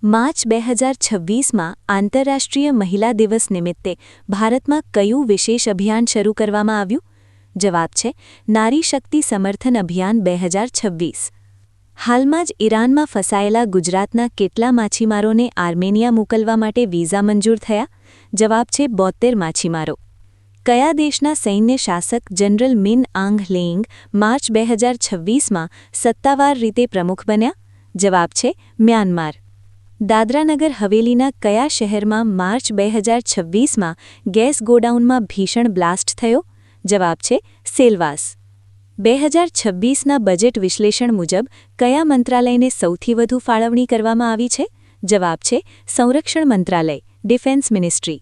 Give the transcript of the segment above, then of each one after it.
March 2026માં આંતરરાષ્ટ્રીય મહિલા દિવસ નિમિત્તે ભારતમાં કયું વિશેષ અભિયાન શરૂ કરવામાં આવ્યું? જવાબ છે નારી શક્તિ સમર્થન અભિયાન 2026. હાલમાં જ ઈરાનમાં ફસાયેલા ગુજરાતના કેટલા માછીમારોને આર્મેનિયા મોકલવા માટે વિઝા મંજૂર થયા? જવાબ છે 72 માછીમારો. કયા દેશના સૈન્ય શાસક જનરલ મિન આંગ હલેઈંગ માર્ચ 2026માં સત્તાવાર રીતે પ્રમુખ બન્યા? જવાબ છે મ્યાનમાર. દાદરાનગર હવેલીના કયા શહેરમાં માર્ચ 2026માં ગેસ ગોડાઉનમાં ભીષણ બ્લાસ્ટ થયો? જવાબ છે સેલવાસ. 2026ના બજેટ વિશ્લેષણ મુજબ કયા મંત્રાલયને સૌથી વધુ ફાળવણી કરવામાં આવી છે? જવાબ છે સંરક્ષણ મંત્રાલય, ડિફેન્સ મિનિસ્ટ્રી.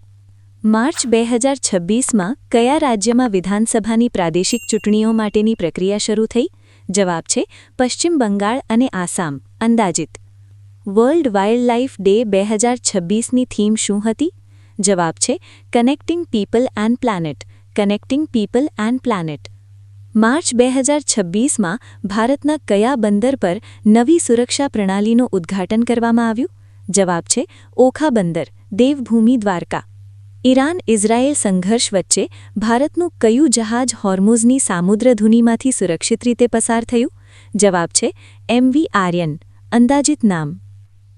માર્ચ 2026માં કયા રાજ્યમાં વિધાનસભાની પ્રાદેશિક ચૂંટણીઓ માટેની પ્રક્રિયા શરૂ થઈ? જવાબ છે પશ્ચિમ બંગાળ અને આસામ. અંદાજિત. વર્લ્ડ વાઇલ્ડલાઇફ ડે 2026ની થીમ શું હતી? જવાબ છે connecting people and planet. Connecting people and planet. March 2026માં ભારતના કયા બંદર પર નવી સુરક્ષા પ્રણાલીનું ઉદ્ઘાટન કરવામાં આવ્યું? જવાબ છે ઓખા બંદર, દેવભૂમિ દ્વારકા. ઈરાન ઇઝરાયેલ સંઘર્ષ વચ્ચે ભારતનું કયું જહાજ હોર્મુઝની સામુદ્રધુનીમાંથી સુરક્ષિત રીતે પસાર થયું? જવાબ છે MV આર્યન. અંદાજિત નામ.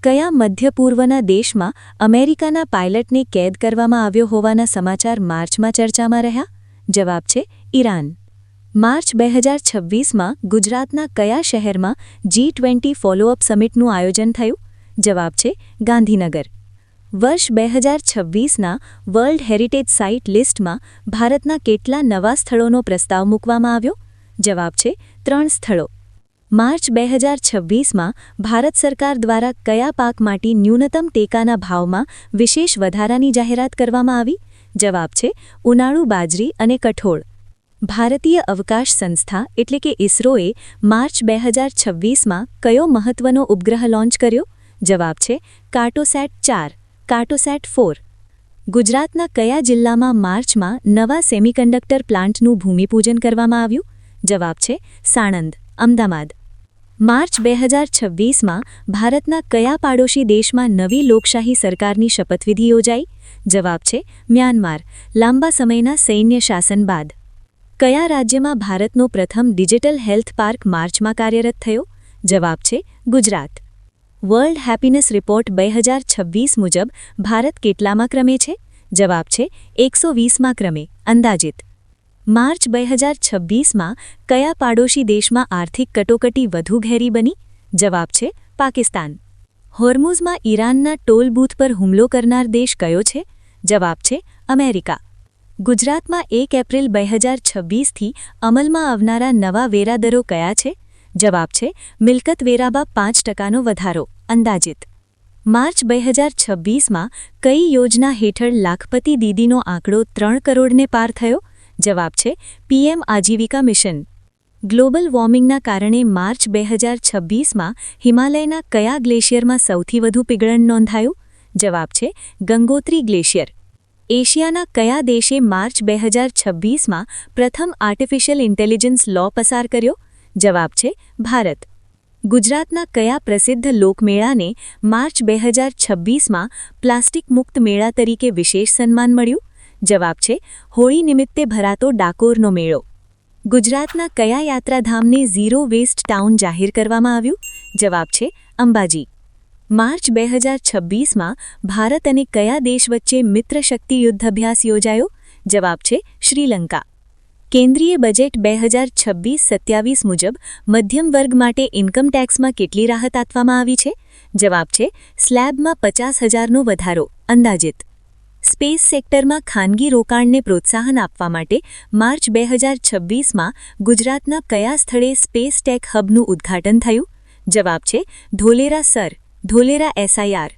કયા મધ્ય પૂર્વના દેશમાં અમેરિકાના પાયલટને કેદ કરવામાં આવ્યો હોવાના સમાચાર માર્ચમાં ચર્ચામાં રહ્યા? જવાબ છે ઈરાન. માર્ચ 2026માં ગુજરાતના કયા શહેરમાં G20 ફોલોઅપ સમિટનું આયોજન થયું? જવાબ છે ગાંધીનગર. વર્ષ 2026ના વર્લ્ડ હેરિટેજ સાઇટ લિસ્ટમાં ભારતના કેટલા નવા સ્થળોનો પ્રસ્તાવ મૂકવામાં આવ્યો? જવાબ છે 3 સ્થળો. માર્ચ 2026માં ભારત સરકાર દ્વારા કયા પાક માટે ન્યૂનતમ ટેકાના ભાવમાં વિશેષ વધારાની જાહેરાત કરવામાં આવી? જવાબ છે ઉનાળુ બાજરી અને કઠોળ. ભારતીય અવકાશ સંસ્થા એટલે કે ઇસરોએ માર્ચ 2026માં કયો મહત્વનો ઉપગ્રહ લોન્ચ કર્યો? જવાબ છે કાર્ટોસેટ 4, કાર્ટોસેટ 4. ગુજરાતના કયા જિલ્લામાં માર્ચમાં નવા સેમિકન્ડક્ટર પ્લાન્ટનું ભૂમિપૂજન કરવામાં આવ્યું? જવાબ છે સાણંદ, અમદાવાદ. માર્ચ 2026માં ભારતના કયા પાડોશી દેશમાં નવી લોકશાહી સરકારની શપથવિધિ યોજાઈ? જવાબ છે મ્યાનમાર, લાંબા સમયના સૈન્ય શાસન બાદ. કયા રાજ્યમાં ભારતનો પ્રથમ ડિજિટલ હેલ્થ પાર્ક માર્ચમાં કાર્યરત થયો? જવાબ છે ગુજરાત. વર્લ્ડ હેપીનેસ રિપોર્ટ 2026 મુજબ ભારત કેટલામા ક્રમે છે? જવાબ છે 120મા ક્રમે. અંદાજિત. માર્ચ 2026માં કયા પાડોશી દેશમાં આર્થિક કટોકટી વધુ ઘેરી બની? જવાબ છે પાકિસ્તાન. હોર્મુઝમાં ઈરાનના ટોલ બૂથ પર હુમલો કરનાર દેશ કયો છે? જવાબ છે અમેરિકા. ગુજરાતમાં 1 એપ્રિલ 2026થી અમલમાં આવનારા નવા વેરાદરો કયા છે? જવાબ છે મિલકત વેરામાં 5%નો વધારો. અંદાજિત. માર્ચ 2026માં કઈ યોજના હેઠળ લાખપતિ દીદીનો આંકડો 3 કરોડને પાર થયો? જવાબ છે PM આજીવિકા મિશન. ગ્લોબલ વોર્મિંગના કારણે માર્ચ 2026માં હિમાલયના કયા ગ્લેશિયરમાં સૌથી વધુ પીગળન નોંધાયું? જવાબ છે ગંગોત્રી ગ્લેશિયર. એશિયાના કયા દેશે માર્ચ 2026માં પ્રથમ આર્ટિફિશિયલ ઇન્ટેલિજન્સ લો પસાર કર્યો? જવાબ છે ભારત. ગુજરાતના કયા પ્રસિદ્ધ લોકમેળાને માર્ચ 2026માં પ્લાસ્ટિક મુક્ત મેળા તરીકે વિશેષ સન્માન મળ્યું? જવાબ છે હોળી નિમિત્તે ભરાતો ડાકોરનો મેળો. ગુજરાતના કયા યાત્રાધામને ઝીરો વેસ્ટ ટાઉન જાહેર કરવામાં આવ્યું? જવાબ છે અંબાજી. માર્ચ 2026માં ભારત અને કયા દેશ વચ્ચે મિત્રશક્તિ યુદ્ધ અભ્યાસ યોજાયો? જવાબ છે શ્રીલંકા. કેન્દ્રીય બજેટ 2026-27 મુજબ મધ્યમ વર્ગ માટે ઇન્કમ ટેક્સમાં કેટલી રાહત આપવામાં આવી છે? જવાબ છે સ્લેબમાં 50,000નો વધારો. અંદાજિત. સ્પેસ સેક્ટરમાં ખાનગી રોકાણને પ્રોત્સાહન આપવા માટે માર્ચ 2026માં ગુજરાતના કયા સ્થળે સ્પેસ ટેક હબનું ઉદ્ઘાટન થયું? જવાબ છે ધોલેરા સર, ધોલેરા SIR.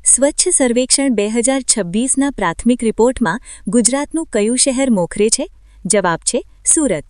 સ્વચ્છ સર્વેક્ષણ 2026ના પ્રાથમિક રિપોર્ટમાં ગુજરાતનું કયું શહેર મોખરે છે? જવાબ છે સુરત.